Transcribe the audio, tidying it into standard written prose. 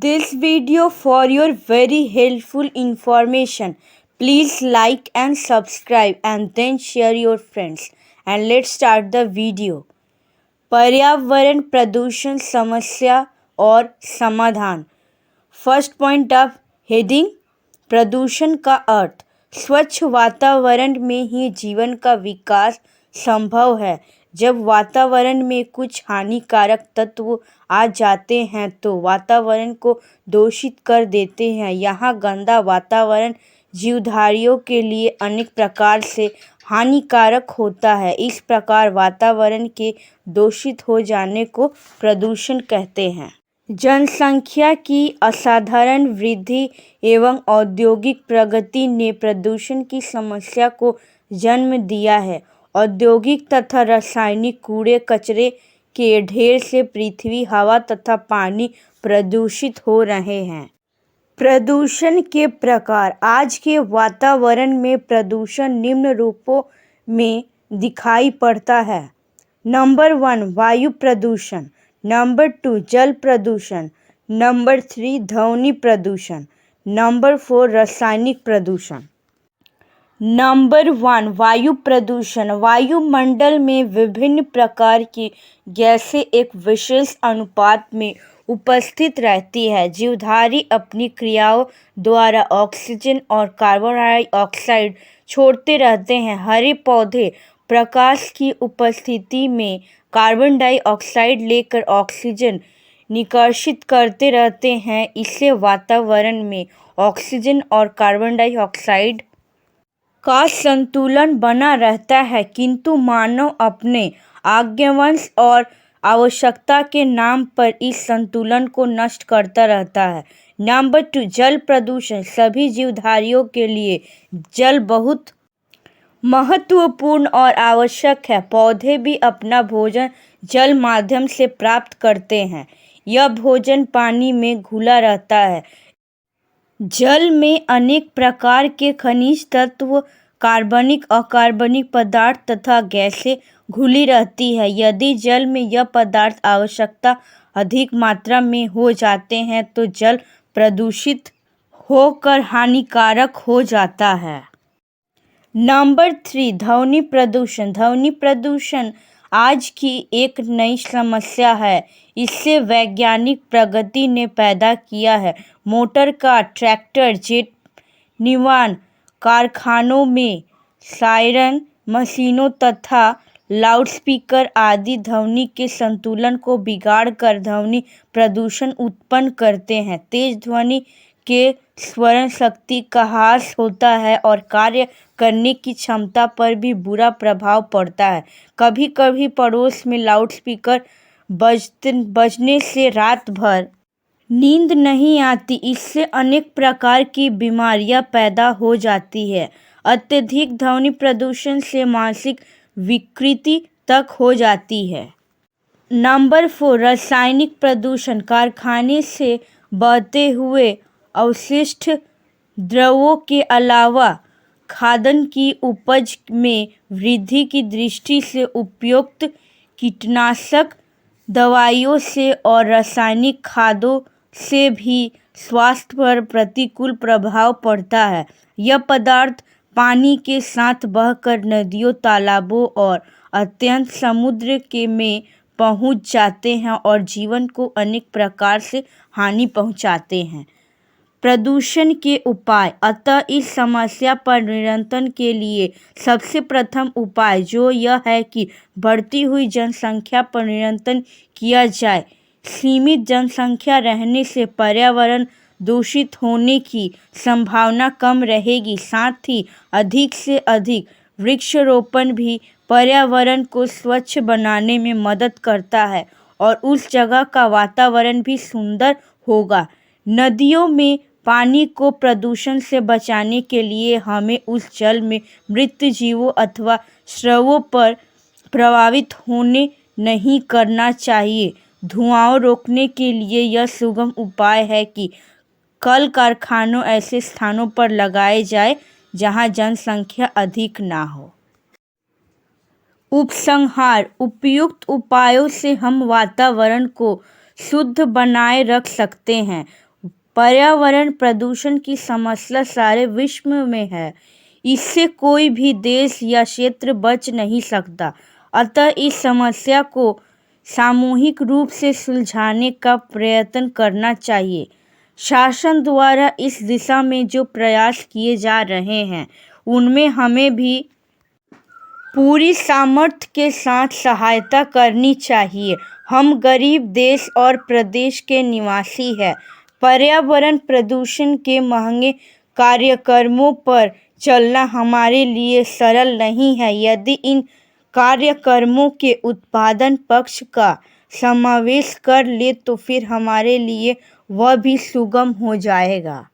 this video for your very helpful information. Please like and subscribe and then share your friends. And let's start the video. पर्यावरण प्रदूषण समस्या और समाधान. First point of heading, प्रदूषण का अर्थ. स्वच्छ वातावरण में ही जीवन का विकास संभव है. जब वातावरण में कुछ हानिकारक तत्व आ जाते हैं तो वातावरण को दूषित कर देते हैं. यहाँ गंदा वातावरण जीवधारियों के लिए अनेक प्रकार से हानिकारक होता है. इस प्रकार वातावरण के दूषित हो जाने को प्रदूषण कहते हैं. जनसंख्या की असाधारण वृद्धि एवं औद्योगिक प्रगति ने प्रदूषण की समस्या को जन्म दिया है. औद्योगिक तथा रासायनिक कूड़े कचरे के ढेर से पृथ्वी, हवा तथा पानी प्रदूषित हो रहे हैं. प्रदूषण के प्रकार. आज के वातावरण में प्रदूषण निम्न रूपों में दिखाई पड़ता है. नंबर 1 वायु प्रदूषण, नंबर 2 जल प्रदूषण, नंबर 3 ध्वनि प्रदूषण, नंबर 4 रासायनिक प्रदूषण. नंबर 1 वायु प्रदूषण. वायुमंडल में विभिन्न प्रकार की गैसें एक विशेष अनुपात में उपस्थित रहती है. जीवधारी अपनी क्रियाओं द्वारा ऑक्सीजन और कार्बन डाइऑक्साइड छोड़ते रहते हैं. हरे पौधे प्रकाश की उपस्थिति में कार्बन डाइऑक्साइड लेकर ऑक्सीजन निष्कासित करते रहते हैं. इससे वातावरण में ऑक्सीजन और कार्बन डाइऑक्साइड का संतुलन बना रहता है. किंतु मानव अपने आज्ञावश और आवश्यकता के नाम पर इस संतुलन को नष्ट करता रहता है. नंबर 2 जल प्रदूषण. सभी जीवधारियों के लिए जल बहुत महत्वपूर्ण और आवश्यक है. पौधे भी अपना भोजन जल माध्यम से प्राप्त करते हैं. यह भोजन पानी में घुला रहता है. जल में अनेक प्रकार के खनिज तत्व, कार्बनिक, अकार्बनिक पदार्थ तथा गैसें घुली रहती है. यदि जल में यह पदार्थ आवश्यकता अधिक मात्रा में हो जाते हैं तो जल प्रदूषित होकर हानिकारक हो जाता है. नंबर 3 ध्वनि प्रदूषण. ध्वनि प्रदूषण आज की एक नई समस्या है. इसे वैज्ञानिक प्रगति ने पैदा किया है. मोटर कार, ट्रैक्टर, जेट विमान, कारखानों में सायरन मशीनों तथा लाउडस्पीकर आदि ध्वनि के संतुलन को बिगाड़कर ध्वनि प्रदूषण उत्पन्न करते हैं. तेज ध्वनि के स्मरण शक्ति का ह्रास होता है और कार्य करने की क्षमता पर भी बुरा प्रभाव पड़ता है. कभी कभी पड़ोस में लाउडस्पीकर बजने से रात भर नींद नहीं आती. इससे अनेक प्रकार की बीमारियां पैदा हो जाती है. अत्यधिक ध्वनि प्रदूषण से मानसिक विकृति तक हो जाती है. नंबर 4 रासायनिक प्रदूषण. कारखाने से बहते हुए अवशिष्ट द्रव्यों के अलावा खाद्यान्न की उपज में वृद्धि की दृष्टि से उपयुक्त कीटनाशक दवाइयों से और रासायनिक खादों से भी स्वास्थ्य पर प्रतिकूल प्रभाव पड़ता है. यह पदार्थ पानी के साथ बहकर नदियों, तालाबों और अत्यंत समुद्र के में पहुंच जाते हैं और जीवन को अनेक प्रकार से हानि पहुंचाते हैं. प्रदूषण के उपाय. अतः इस समस्या पर नियंत्रण के लिए सबसे प्रथम उपाय जो यह है कि बढ़ती हुई जनसंख्या पर नियंत्रण किया जाए. सीमित जनसंख्या रहने से पर्यावरण दूषित होने की संभावना कम रहेगी. साथ ही अधिक से अधिक वृक्षारोपण भी पर्यावरण को स्वच्छ बनाने में मदद करता है और उस जगह का वातावरण भी सुंदर होगा. नदियों में पानी को प्रदूषण से बचाने के लिए हमें उस जल में मृत जीवों अथवा स्रावों पर प्रभावित होने नहीं करना चाहिए. धुआं रोकने के लिए यह सुगम उपाय है कि कल कारखानों ऐसे स्थानों पर लगाए जाए जहां जनसंख्या अधिक ना हो. उपसंहार. उपयुक्त उपायों से हम वातावरण को शुद्ध बनाए रख सकते हैं. पर्यावरण प्रदूषण की समस्या सारे विश्व में है। इससे कोई भी देश या क्षेत्र बच नहीं सकता। अतः इस समस्या को सामूहिक रूप से सुलझाने का प्रयत्न करना चाहिए। शासन द्वारा इस दिशा में जो प्रयास किए जा रहे हैं उनमें हमें भी पूरी सामर्थ्य के साथ सहायता करनी चाहिए। हम गरीब देश और प्रदेश के निवासी हैं। पर्यावरण प्रदूषण के महंगे कार्यक्रमों पर चलना हमारे लिए सरल नहीं है। यदि इन कार्यक्रमों के उत्पादन पक्ष का समावेश कर ले तो फिर हमारे लिए वह भी सुगम हो जाएगा।